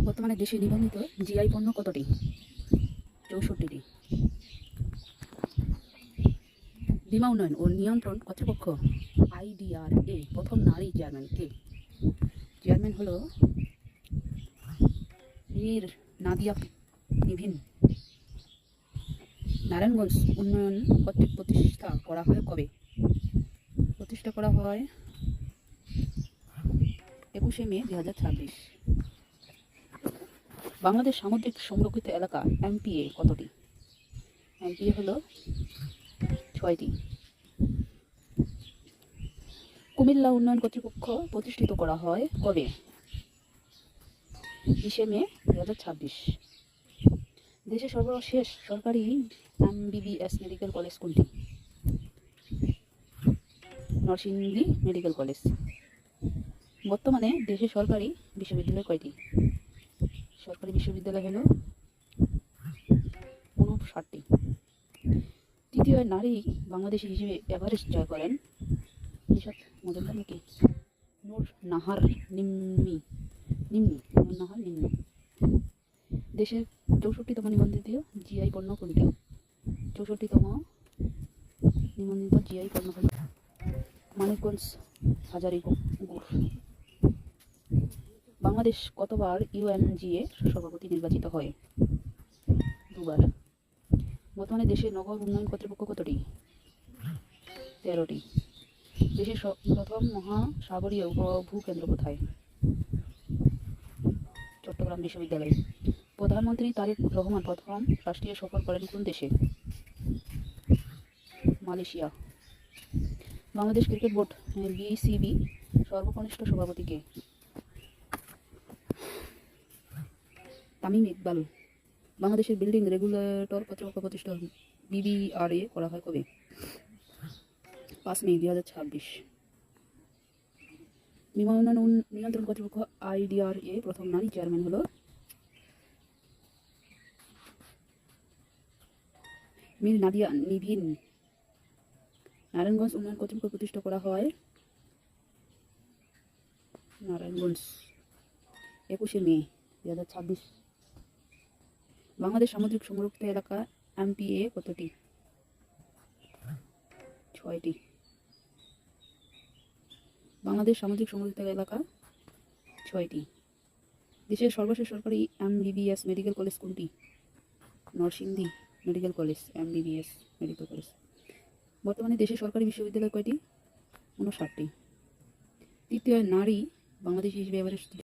বর্তমানে দেশে নিবন্ধিত জিআই পণ্য কতটি? 64টি। বীমা উন্নয়ন ও নিয়ন্ত্রণ কর্তৃপক্ষ IDRA প্রথম নারী চেয়ারম্যান কে? চেয়ারম্যান হলো মীর নাদিয়া নিভিন। নারায়ণগঞ্জ উন্নয়ন কর্তৃক প্রতিষ্ঠা করা হয় কবে? প্রতিষ্ঠা করা হয় 21শে মে 2026। বাংলাদেশ সামুদ্রিক সংরক্ষিত এলাকা MPA কতটি? MPA হলো 6টি। কুমিল্লা উন্নয়ন কর্তৃপক্ষ প্রতিষ্ঠিত করা হয় কবে? 20শে মে 2026। দেশের সর্বশেষ সরকারি MBBS মেডিকেল কলেজ কোনটি? Narsingdi medical college. বর্তমানে দেশের সরকারি বিশ্ববিদ্যালয় কয়টি? সরকারি বিশ্ববিদ্যালয় হলো 59টি। তৃতীয় নারী বাংলাদেশী হিসেবে এভারেস্ট জয় করেন নিশাত মজুমদার নাকি নূর নাহার নিম্মি? নূর নাহার নিম্মি। দেশের 64তম নিবন্ধিত জিআই পণ্য কোনটি? 64তম নিবন্ধিত জিআই পণ্য হল মানিকগঞ্জ হাজারি গুড়। বাংলাদেশ কতবার UNGA সভাপতি নির্বাচিত হয়? 2বার। বর্তমানে দেশের নগর উন্নয়ন কর্তৃপক্ষ কতটি? 13টি। দেশের প্রথম মহাসাগরীয় ভূকেন্দ্র কোথায়? চট্টগ্রাম বিশ্ববিদ্যালয়। প্রধানমন্ত্রী তারেক রহমান প্রথম রাষ্ট্রীয় সফর করেন কোন দেশে? Malaysia. Bangladesh cricket board BCB সর্বকনিষ্ঠ সভাপতি কে? তামিম ইকবাল। বাংলাদেশের বিল্ডিং রেগুলেটর কর্তৃপক্ষ প্রতিষ্ঠা BBRA করা হয় কবে? 5 মে 2026। বীমা উন্নয়ন নিয়ন্ত্রণ কর্তৃপক্ষ IDRA প্রথম নারী চেয়ারম্যান হলো মীর নাদিয়া নিভিন। নারায়ণগঞ্জ উন্নয়ন কর্তৃপক্ষ প্রতিষ্ঠা করা হয় নারায়ণগঞ্জ 21শে মে 2026। বাংলাদেশ সামুদ্রিক সংরক্ষিত এলাকা MPA কতটি? 6টি। বাংলাদেশ সামুদ্রিক সংরক্ষিত এলাকা 6টি। দেশের সর্বশেষ সরকারি MBBS মেডিকেল কলেজ কোনটি? Narsingdi medical college MBBS medical college. বর্তমানে দেশের সরকারি বিশ্ববিদ্যালয় কয়টি? 59টি। তৃতীয় নারী বাংলাদেশী হিসেবে এভারেস্ট